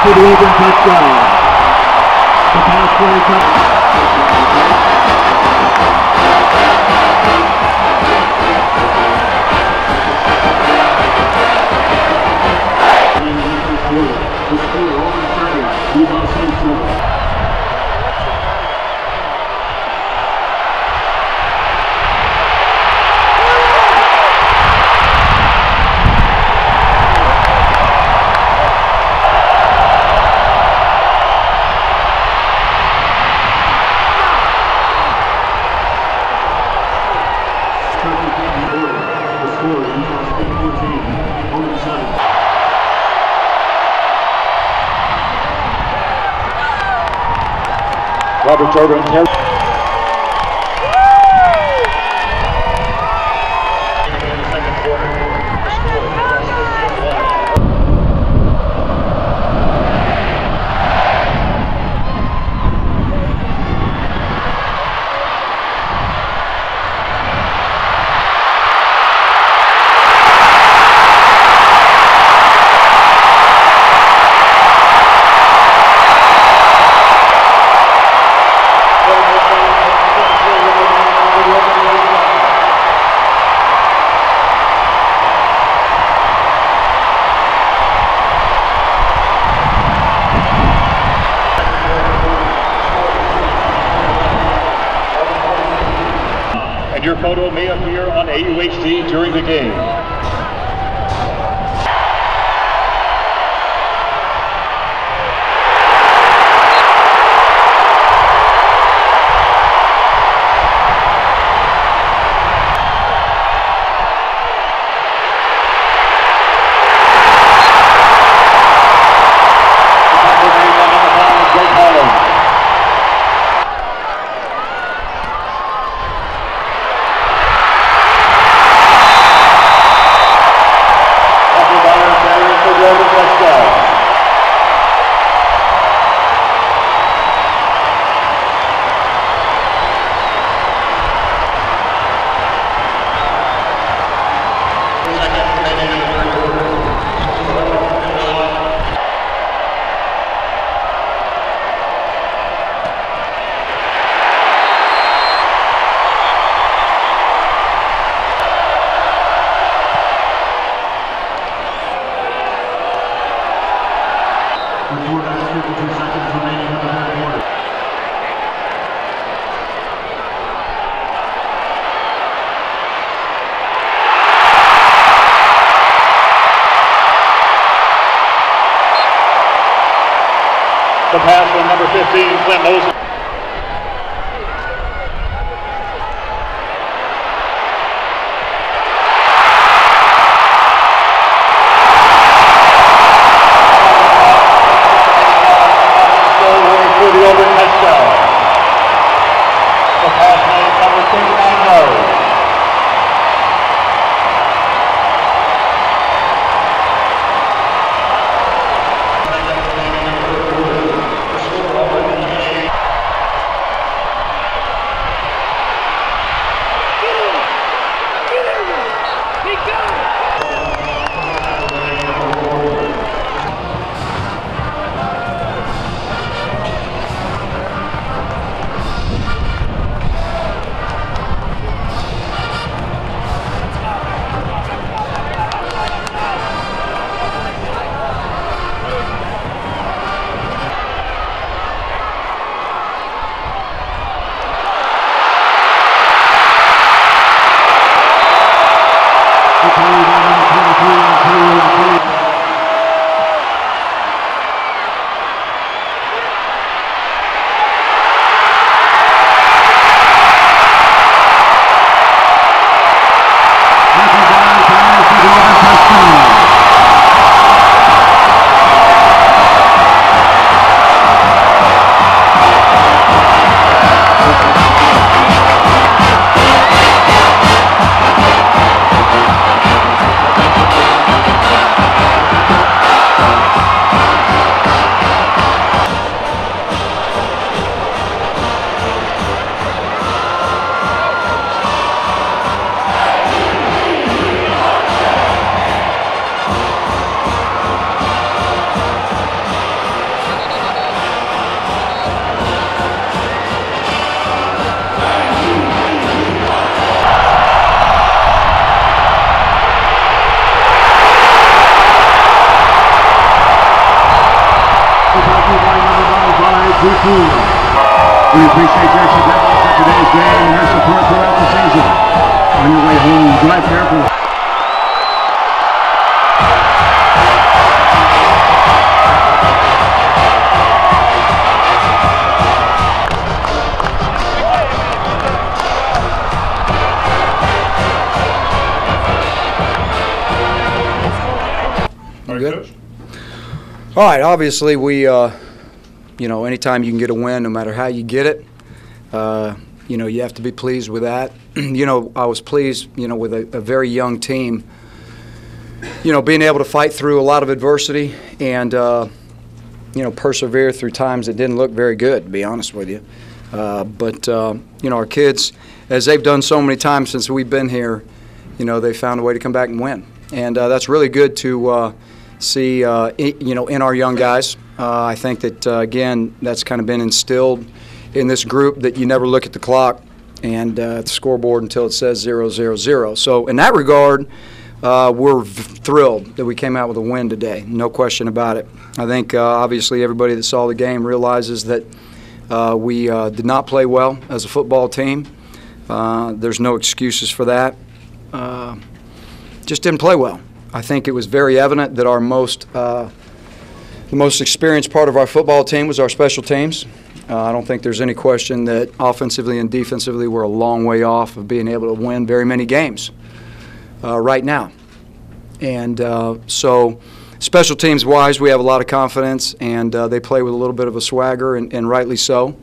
for the Auburn touchdown. The pass play touchdown. The score Auburn 30, Utah State 7. Robert Jordan. And your photo may appear on AUHD during the game. The pass from number 15, Clint Mosley. For the Auburn touchdown. The pass made number 39 yards. We appreciate your support for today's game and your support throughout the season. On your way home, drive carefully. Good. All right, obviously anytime you can get a win, no matter how you get it, you have to be pleased with that. I was pleased, with a very young team, being able to fight through a lot of adversity and, persevere through times that didn't look very good, to be honest with you. But our kids, as they've done so many times since we've been here, they found a way to come back and win. And that's really good to see, in our young guys. I think that, again, that's kind of been instilled in this group, that you never look at the clock and the scoreboard until it says 0-0-0. So in that regard, we're thrilled that we came out with a win today, no question about it. I think, obviously, everybody that saw the game realizes that we did not play well as a football team. There's no excuses for that. Just didn't play well. I think it was very evident that the most experienced part of our football team was our special teams. I don't think there's any question that offensively and defensively we're a long way off of being able to win very many games right now. And so special teams-wise, we have a lot of confidence, and they play with a little bit of a swagger, and rightly so.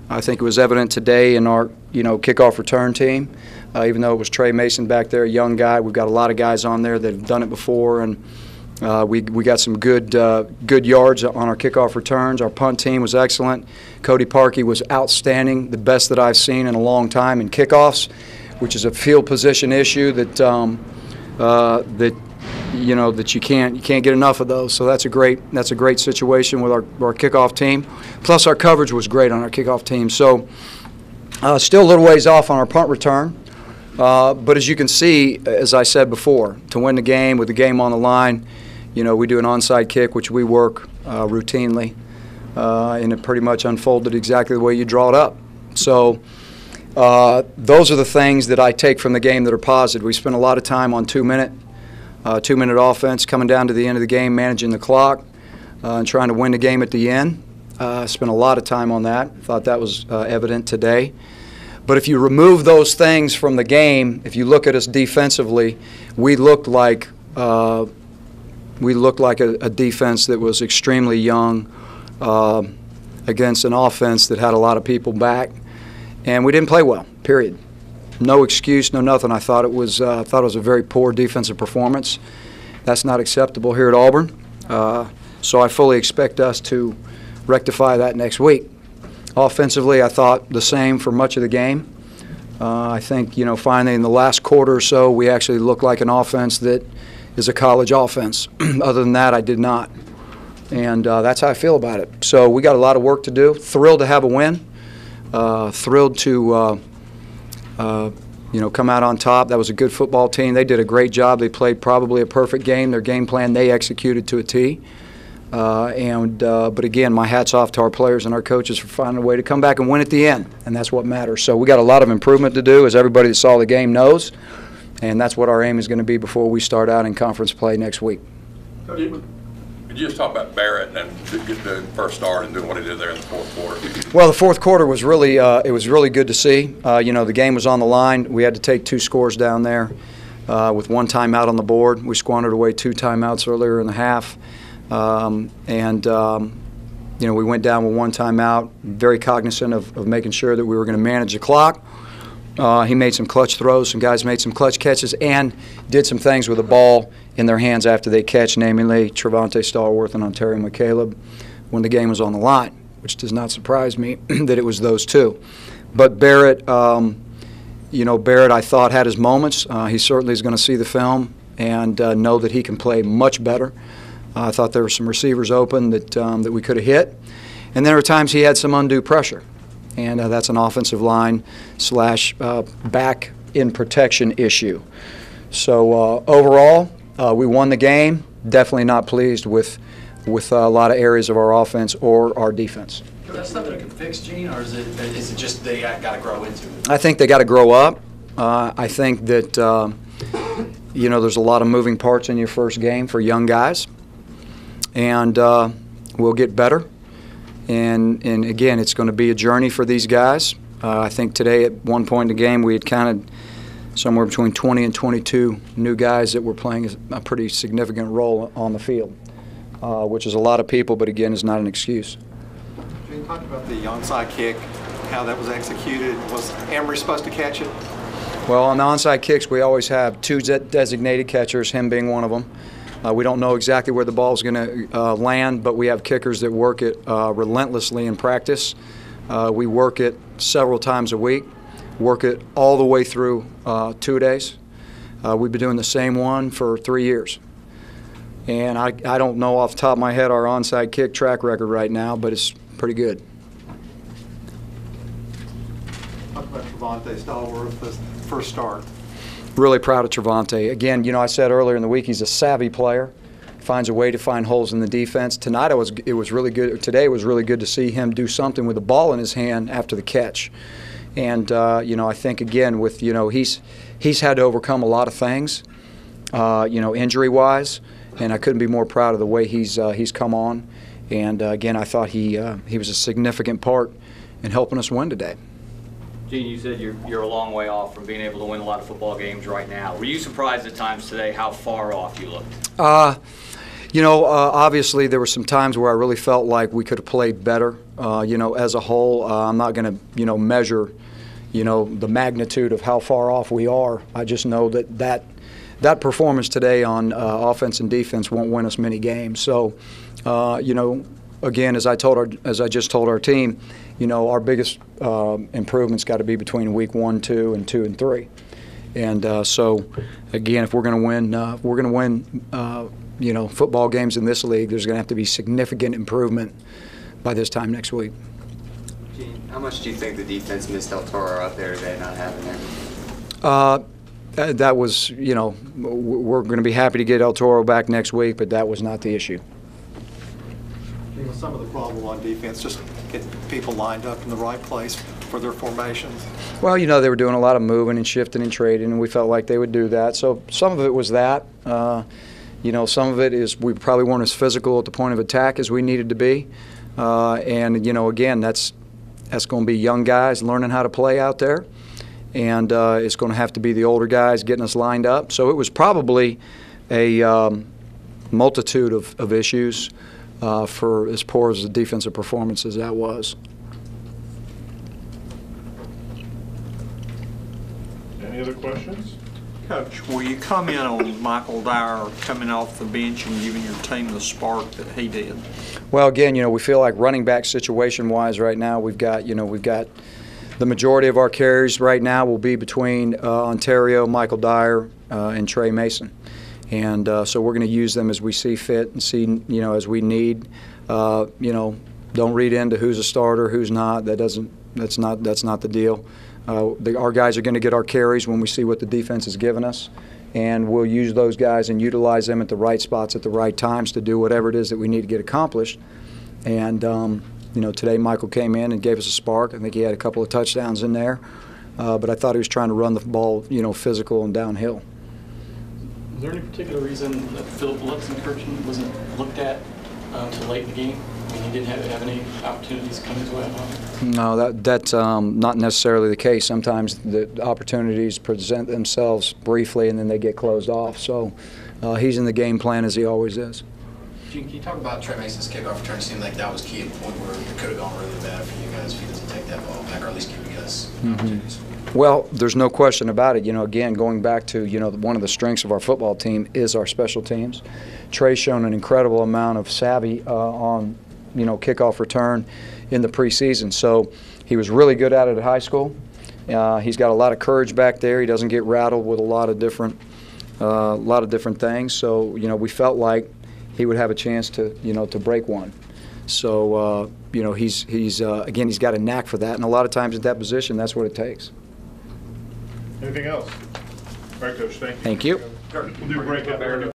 I think it was evident today in our kickoff return team. Even though it was Trey Mason back there, a young guy, we've got a lot of guys on there that have done it before, and we got some good yards on our kickoff returns. Our punt team was excellent. Cody Parkey was outstanding, the best that I've seen in a long time in kickoffs, which is a field position issue that you can't get enough of those. So that's a great situation with our kickoff team. Plus our coverage was great on our kickoff team. So still a little ways off on our punt return. But as you can see, as I said before, to win the game with the game on the line, we do an onside kick, which we work routinely, and it pretty much unfolded exactly the way you draw it up. So those are the things that I take from the game that are positive. We spent a lot of time on two-minute offense, coming down to the end of the game, managing the clock, and trying to win the game at the end. Spent a lot of time on that. Thought that was evident today. But if you remove those things from the game, if you look at us defensively, we looked like a defense that was extremely young against an offense that had a lot of people back, and we didn't play well. Period. No excuse, no nothing. I thought it was a very poor defensive performance. That's not acceptable here at Auburn. So I fully expect us to rectify that next week. Offensively, I thought the same for much of the game. I think, finally in the last quarter or so, we actually looked like an offense that is a college offense. Other than that, I did not. And that's how I feel about it. So we got a lot of work to do. Thrilled to have a win. Thrilled to, come out on top. That was a good football team. They did a great job. They played probably a perfect game. Their game plan, they executed to a T. But again, my hat's off to our players and our coaches for finding a way to come back and win at the end, and that's what matters. So we got a lot of improvement to do, as everybody that saw the game knows, and that's what our aim is going to be before we start out in conference play next week. Could you just talk about Barrett and get the first start and doing what he did there in the fourth quarter? Well, the fourth quarter was really good to see. The game was on the line. We had to take 2 scores down there with 1 timeout on the board. We squandered away 2 timeouts earlier in the half. We went down with 1 timeout, very cognizant of making sure that we were going to manage the clock. He made some clutch throws, some guys made some clutch catches, and did some things with the ball in their hands after they catch, namely Trevante Stallworth and Ontario McCaleb, when the game was on the line, which does not surprise me that it was those 2. But Barrett, Barrett I thought had his moments. He certainly is going to see the film and know that he can play much better. I thought there were some receivers open that we could have hit. And there were times he had some undue pressure. And that's an offensive line / back in protection issue. So overall, we won the game. Definitely not pleased with with a lot of areas of our offense or our defense. Is that something you can fix, Gene, or is it just they got to grow into it? I think they got to grow up. I think that there's a lot of moving parts in your first game for young guys, and we'll get better. And again, it's going to be a journey for these guys. I think today at one point in the game we had counted somewhere between 20 and 22 new guys that were playing a pretty significant role on the field, which is a lot of people, but again, is not an excuse. Gene, talk about the onside kick, how that was executed. Was Emery supposed to catch it? Well, on the onside kicks, we always have two designated catchers, him being one of them. We don't know exactly where the ball is going to land, but we have kickers that work it relentlessly in practice. We work it several times a week, work it all the way through 2 days. We've been doing the same one for 3 years. And I don't know off the top of my head our onside kick track record right now, but it's pretty good. Talk about Trevante Stallworth, the first start. Really proud of Trevante. Again, I said earlier in the week he's a savvy player, finds a way to find holes in the defense. Tonight it was really good. Today it was really good to see him do something with the ball in his hand after the catch. And I think again with he's had to overcome a lot of things, injury-wise, and I couldn't be more proud of the way he's come on. And again, I thought he was a significant part in helping us win today. Gene, you said you're a long way off from being able to win a lot of football games right now. Were you surprised at times today how far off you looked? Obviously there were some times where I really felt like we could have played better. As a whole, I'm not going to, measure, the magnitude of how far off we are. I just know that performance today on offense and defense won't win us many games. So, again, as I just told our team, our biggest improvement's got to be between week 1, 2, and 2 and 3. And so, again, if we're going to win, football games in this league, there's going to have to be significant improvement by this time next week. Gene, how much do you think the defense missed El Toro out there today, not having him? That was, we're going to be happy to get El Toro back next week, but that was not the issue. Some of the problem on defense, just get people lined up in the right place for their formations. Well, they were doing a lot of moving and shifting and trading, and we felt like they would do that. So some of it was that. Some of it is we probably weren't as physical at the point of attack as we needed to be. And, again, that's going to be young guys learning how to play out there. And it's going to have to be the older guys getting us lined up. So it was probably a multitude of issues for as poor as the defensive performance as that was. Any other questions? Coach, will you comment on Michael Dyer coming off the bench and giving your team the spark that he did? Well, again, we feel like running back situation-wise right now, we've got the majority of our carries right now will be between Ontario, Michael Dyer, and Trey Mason. And so we're going to use them as we see fit and see, as we need. Don't read into who's a starter, who's not. That's not the deal. Our guys are going to get our carries when we see what the defense has given us, and we'll use those guys and utilize them at the right spots at the right times to do whatever it is that we need to get accomplished. And today Michael came in and gave us a spark. I think he had a couple of touchdowns in there, but I thought he was trying to run the ball, physical and downhill. Was there any particular reason that Philip Lutzenkirchen wasn't looked at until late in the game? I mean, he didn't have any opportunities come his way? No, that's not necessarily the case. Sometimes the opportunities present themselves briefly and then they get closed off. So he's in the game plan as he always is. Gene, can you talk about Trey Mason's kickoff return? It seemed like that was key at the point where it could have gone really bad for you guys if he doesn't take that ball back, or at least give you guys opportunities. Well, there's no question about it. Again, going back to, one of the strengths of our football team is our special teams. Trey's shown an incredible amount of savvy on, kickoff return in the preseason. So he was really good at it at high school. He's got a lot of courage back there. He doesn't get rattled with a lot of different things. So, we felt like he would have a chance to, to break one. So, he's got a knack for that. And a lot of times at that position, that's what it takes. Anything else? All right, Coach, thank you. Thank you. We'll do a breakout.